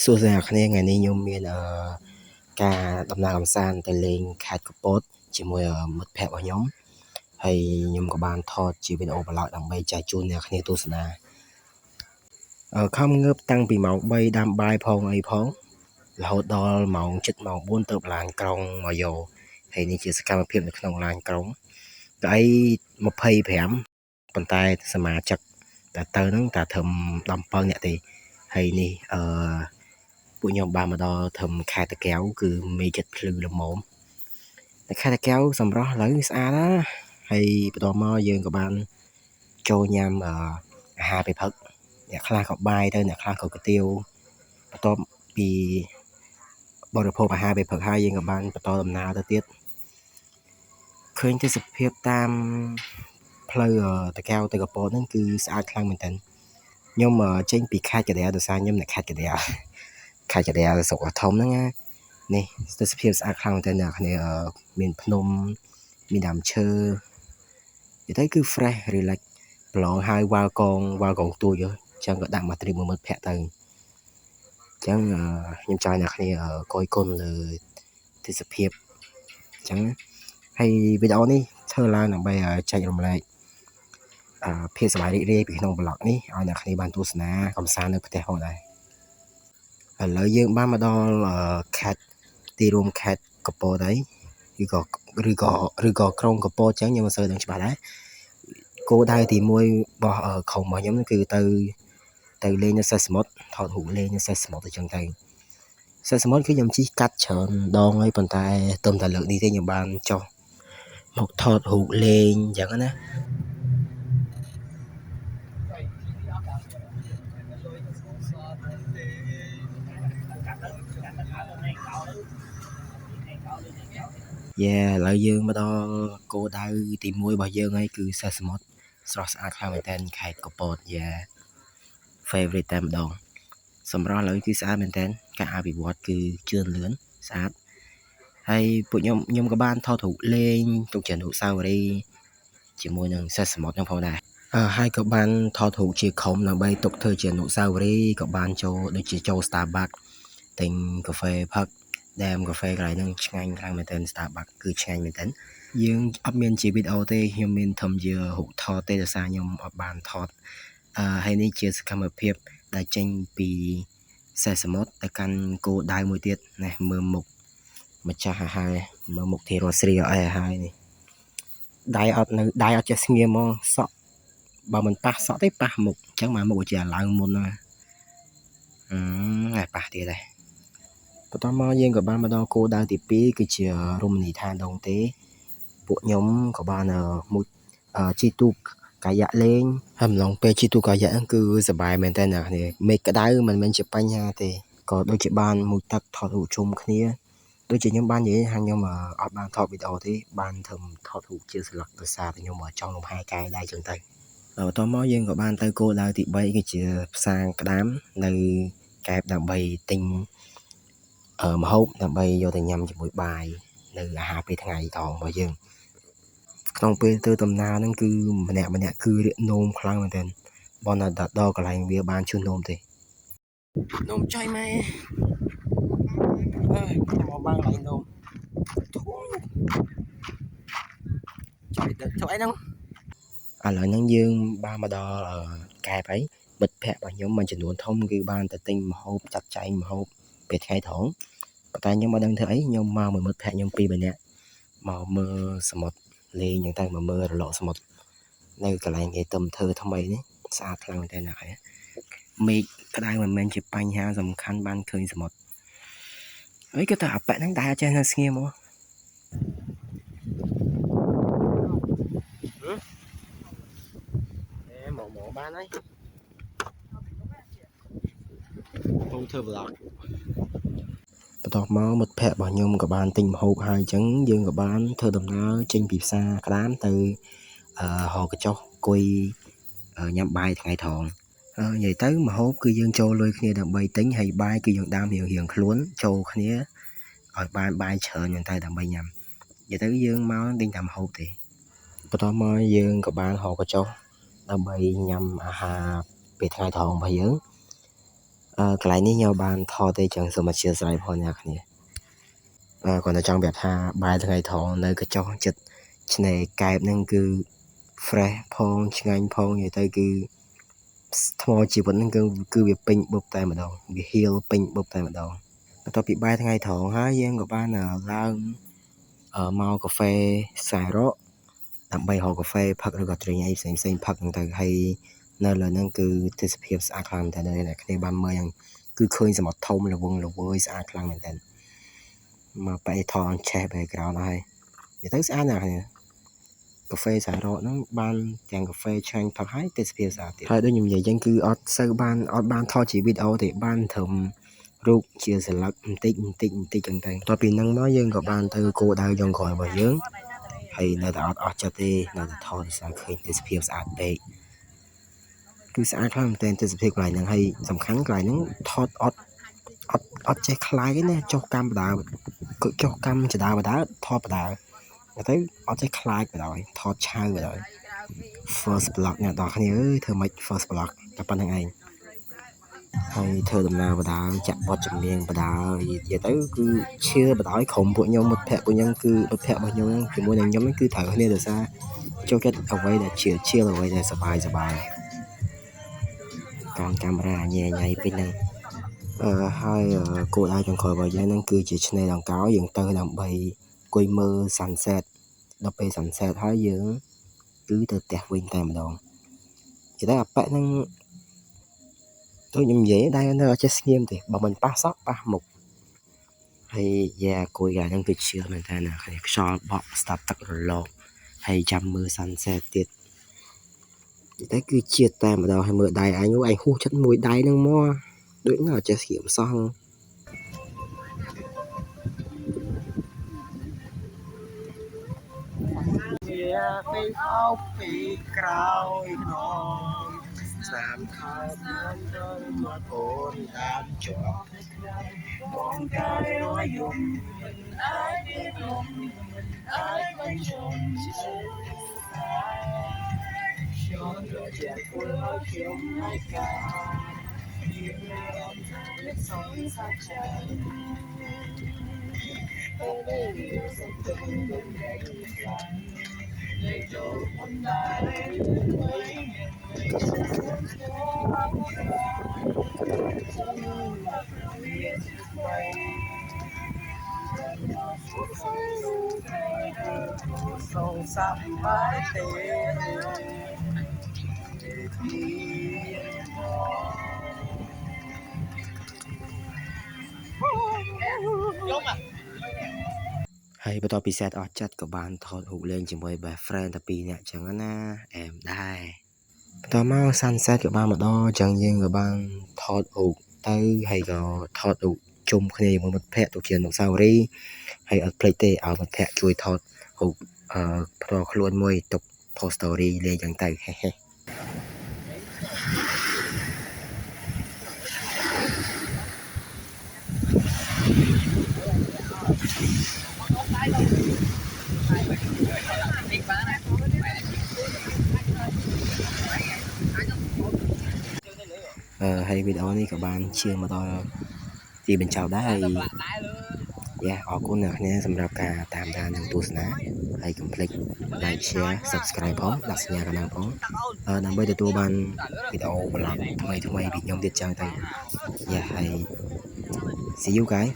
សួស្តីអ្នកគ្នាថ្ងៃនេះខ្ញុំមានការដំណើរកម្សាន្តទៅលេងខេត្តកំពតជាមួយមិត្តភ័ក្តិរបស់ខ្ញុំហើយខ្ញុំក៏បានថតជាវីដេអូប្លុកដើម្បីចែកជូនអ្នកគ្នាទស្សនាខំងើបតាំងពីម៉ោង3ដាំបាយផងអីផងរហូតដល់ម៉ោង4ទើបឡានក្រុងមកយកហើយនេះជាសកម្មភាពនៅក្នុងឡានក្រុងកៅអី25ប៉ុន្តែសមាជិកតែទៅហ្នឹងតែត្រឹម17នាក់ទេហើយនេះពួកខ្ញុំបានមកដល់ធំខេត្តតាកែវគឺមេចិត្តភ្លឺល្មមតែខេត្តតាកែវសម្រស់ឥឡូវស្អាតណាស់ហើយបន្តមកយើងក៏បានចូលញ៉ាំអាហារពេលព្រឹកអ្នកខ្លះក៏បាយទៅអ្នកខ្លះក៏គុយទាវបន្ទាប់ពីបរិភោគអាហារពេលព្រឹកហើយយើងក៏បានបន្តដំណើរទៅទៀតឃើញទេសភាពតាមផ្លូវតាកែវទៅកំពតហ្នឹងគឺស្អាតខ្លាំងមែនទែនខ្ញុំចេញពីខេត្តកណ្ដាលដោយសារខ្ញុំនៅខេត្តកណ្ដាលស្រុកធំហ្នឹងណានេះទេសភាពស្អាតខ្លាំងមែនទែនអ្នកគ្នាមានភ្នំមានដើមឈើនិយាយទៅគឺ fresh relax ប្រឡងហើយវ៉ាល់កងទួយអញ្ចឹងក៏ដាក់មកត្រៀមមិត្តភ័ក្តិទៅអញ្ចឹងខ្ញុំចង់អ្នកគ្នាគយគន់លើទេសភាពអញ្ចឹងហើយវីដេអូនេះធ្វើឡើងដើម្បីចែករំលែកភាពសប្បាយរីករាយពីក្នុងប្លុកនេះឲ្យអ្នកគ្នាបានទស្សនាកំសាន្តនៅផ្ទះផងដែរឥឡូវយើងបានមកដល់ខេត្តទីរួមខេត្តកំពតហើយឬក៏ក្រុងកំពតអញ្ចឹងខ្ញុំមិនសូវដឹងច្បាស់ដែរគោលដៅទី1របស់ក្រុមរបស់ខ្ញុំគឺទៅលេងនៅសេះសមុទ្រថតរូបលេងនៅសេះសមុទ្រអញ្ចឹងទៅសេះសមុទ្រគឺខ្ញុំជិះកាត់ច្រើនដងហើយប៉ុន្តែត្រឹមតែលើកនេះទេខ្ញុំបានចុះមកថតរូបលេងអញ្ចឹងណាឥឡូវយើងមកដល់គោលដៅទី1របស់យើងហើយគឺសេះសមុទ្រស្រស់ស្អាតខ្លាំងមែនទែនខេត្តកំពតfavorite តែម្ដងសម្រស់ឥឡូវគឺស្អាតមែនទែនការអភិវឌ្ឍគឺជឿនលឿនស្អាតហើយពួកខ្ញុំក៏បានថតរូបលេងទុកជាអនុស្សាវរីយ៍ជាមួយនឹងសេះសមុទ្រហ្នឹងផងដែរហើយក៏បានថតរូបជាក្រុមដើម្បីទុកធ្វើជាអនុស្សាវរីយ៍ក៏បានចូលដូចជាចូល Starbucks ទិញកាហ្វេផឹកដែមកាហ្វេកន្លែងហ្នឹងឆ្ងាញ់ខ្លាំងមែនទែន Starbucks គឺឆ្ងាញ់មែនទែនយើងអត់មានជាវីដេអូទេខ្ញុំមានធំជារូបថតទេដោយសារខ្ញុំអត់បានថតហើយនេះជាសកម្មភាពដែលចេញពីសេះសមុទ្រទៅកាន់គោលដៅមួយទៀតណាមើលមុខម្ចាស់អាហារមើលមុខធីរស្រីអីអាហារនេះដៃអត់ចេះស្ងៀមហ្មងសក់បើមិនប៉ះសក់ទេប៉ះមុខអញ្ចឹងមកមុខជាឡើងមុនណាហើយប៉ះទៀតដែរបន្តមកយើងក៏បានមកដល់គោលដៅទី2គឺជារមណីយដ្ឋានដងទេពួកខ្ញុំក៏បានមួយជីទូកកាយ៉ាក់លេងហើយម្លងពេលជីទូកកាយ៉ាក់ហ្នឹងគឺសប្បាយមែនតើអ្នកគ្នាមេឃក្តៅមិនមែនជាបញ្ហាទេក៏ដូចជាបានមួយទឹកថតរូបជុំគ្នាដូចជាខ្ញុំបាននិយាយថាខ្ញុំអត់បានថតវីដេអូទេបានធ្វើថតរូបជាស្លឹកដោយសារតែខ្ញុំចង់លំហែកាយដែរចឹងទៅបន្តមកយើងក៏បានទៅគោលដៅទី3គឺជាផ្សារក្តាមនៅកែបដើម្បីទិញម្ហូបដើម្បីយកទៅញ៉ាំជាមួយបាយនៅអាហារពេលថ្ងៃតរបស់យើងក្នុងពេលទៅដំណើរហ្នឹងគឺម្នាក់គឺរៀកនោមខ្លាំងមែនទែនបនដល់កន្លែងវាបានជូននោមទេនោមចុយម៉ែមកបានកន្លែងនោមចុយទៅអីហ្នឹងឥឡូវហ្នឹងយើងបានមកដល់កែបហើយមិត្តភ័ក្តិរបស់ខ្ញុំមួយចំនួនធំគឺបានទៅទិញម្ហូបចាត់ចែងម្ហូបពេលថ្ងៃត្រង់ប៉ុន្តែខ្ញុំមិនដឹងធ្វើអីខ្ញុំមកមួយមិត្តភ័ក្តិខ្ញុំ2-3នាក់មកមើលសមុទ្រលេងហ្នឹងទៅមកមើលរលកសមុទ្រនៅកន្លែងគេទំធ្វើថ្មីនេះស្អាតខ្លាំងមែនតើណាស់មេឃក្តៅមិនមែនជាបញ្ហាសំខាន់បានឃើញសមុទ្រអីក៏តែអាប៉ែហ្នឹងដែរចេះនៅស្ងៀមមកមកបានហើយខ្ញុំធ្វើ vlog បន្ទាប់មកមិត្តភ័ក្តិរបស់ខ្ញុំក៏បានទិញម្ហូបហើយអញ្ចឹងយើងក៏បានធ្វើដំណើរចេញពីផ្សារក្តាមទៅហោកញ្ចុះអង្គុយញ៉ាំបាយថ្ងៃត្រង់និយាយទៅម្ហូបគឺយើងចូលលុយគ្នាដើម្បីទិញហើយបាយគឺយើងដាំរៀងខ្លួនចូលគ្នាឲ្យបានបាយច្រើនហ្នឹងតែដើម្បីញ៉ាំនិយាយទៅយើងមកទិញតែម្ហូបទេបន្ទាប់មកយើងក៏បានហោកញ្ចុះដើម្បីញ៉ាំអាហារពេលថ្ងៃត្រង់របស់យើង កន្លែងនេះខ្ញុំបានថតទេចឹងសូមអធិស្ឋានផងអ្នកគ្នាគាត់តែចង់ប្រាប់ថាបាយថ្ងៃត្រង់នៅកញ្ចុះចិត្តឆ្នេរកែបហ្នឹងគឺ fresh ផងឆ្ងាញ់ផងនិយាយទៅគឺថ្មជីវិតហ្នឹងគឺវាពេញបុកតែម្ដងវាហៀលពេញបុកតែម្ដងបន្ទាប់ពីបាយថ្ងៃត្រង់ហើយយើងក៏បានឡើងមកកាហ្វេខ្សែរ៉កដើម្បីរកកាហ្វេផឹកឬក៏ទ្រីងអីផ្សេងផឹកហ្នឹងទៅហើយនៅលើហ្នឹងគឺទេសភាពស្អាតខ្លាំងតែអ្នកគ្នាបានមើលយ៉ាងគឺឃើញសមុទ្រធំល្វឹងល្វើយស្អាតខ្លាំងមែនតើមកបែរថតឆេះ background ហើយនិយាយទៅស្អាតណាស់គ្នាកាហ្វេខ្សែរ៉កហ្នឹងបានទាំងកាហ្វេឆ្ងាញ់ផឹកហើយទេសភាពស្អាតទៀតហើយដូចខ្ញុំនិយាយចឹងគឺអត់បានថតជាវីដេអូទេបានត្រឹមរូបជាសន្លឹកបន្តិចចឹងទៅបន្ទាប់ពីហ្នឹងមកយើងក៏បានទៅគោលដៅចុងក្រោយរបស់យើងហើយនៅតែអស់ចិត្តទេនៅតែថតដោយសារឃើញទេសភាពស្អាតពេកគឺស្អាតខ្លាំងមែនទែនទេសភាពកន្លែងហ្នឹងហើយសំខាន់កន្លែងហ្នឹងថតអត់ចេះខ្លាយទេណាចុះកម្មបដាចុះកម្មចដាបដាថតបដាទៅអត់ចេះខ្លាចបដាថតឆៅបដា first block អ្នកនរគ្នាអើយធ្វើម៉េច first block តែប៉ុណ្្នឹងឯងហើយធ្វើដំណើរបដាចាក់បទចម្រៀងបដានិយាយទៅគឺឈឿបដាក្រុមពួកខ្ញុំមិត្តភក្តិពួកខ្ញុំគឺមិត្តភក្តិរបស់ខ្ញុំជាមួយនឹងខ្ញុំគឺត្រូវគ្នាដោយសារចូលចិត្តអ្វីដែលជាអ្វីដែលសប្បាយកានកាមេរ៉ាញ៉ៃពេញហ្នឹងហើយគោលដៅចុងក្រោយរបស់យើងហ្នឹងគឺជាឆ្នេរដង្កោយើងទៅដើម្បីអង្គុយមើល sunset ដល់ពេល sunset ហើយយើងគឺទៅផ្ទះវិញតែម្ដងនិយាយទៅអាប៉ែកហ្នឹងដូចខ្ញុំនិយាយដែរនៅអត់ចេះស្ងៀមទេបើមិនប៉ះសក់ប៉ះមុខហើយអង្គុយហ្នឹងគឺជឿមែនតើណាខ្យល់បក់ស្ដាប់ទឹករលកហើយចាំមើល sunset ទៀតតែគឺជាតិតែម្ដងឲ្យមើលដៃអញហួសចិត្តមួយដៃហ្នឹងមកដូចណាអត់ចេះស្ងៀមសោះវាទៅអោបពីក្រោយខ្នងសាមខោខ្ញុំទៅមកអូនតាមជាប់បងកាយរយំមិនអាចមានលំមិនអាចបញ្ឈប់ខ្ញុំរត់ជាពលខ្ញុំឲ្យកាយើងរំខានលើសងសាច់ចិត្តពេលនេះសុខទុក្ខមិនដែលខ្លាំងđể cho con ta đến với sông sắp bãi têហើយបន្ទាប់ពី set អស់ចិត្តក៏បានថតរូបលេងជាមួយ best friend តែ2នាក់ចឹងណាអែមដែរបន្តមក sunset ក៏បានមកដល់ចឹងយើងក៏បានថតរូបទៅហើយក៏ថតរូបជុំគ្នាជាមួយមិត្តភ័ក្តិទុកជាអនុស្សាវរីយ៍ហើយអត់ភ្លេចទេឲ្យមិត្តភ័ក្តិជួយថតរូបផ្ទាល់ខ្លួនមួយទុក post story លេងចឹងទៅហេហេហើយវីដេអូនេះក៏បានឈានមកដល់ទីបញ្ចប់ដែរហើយអរគុណអ្នកគ្នាសម្រាប់ការតាមដាននិងទស្សនាហើយកុំភ្លេច like share subscribe ផងដាក់សញ្ញាកណ្ដឹងផងដើម្បីទទួលបានវីដេអូប្លុកថ្មីពីខ្ញុំទៀតចឹងទៅហើយ see you guys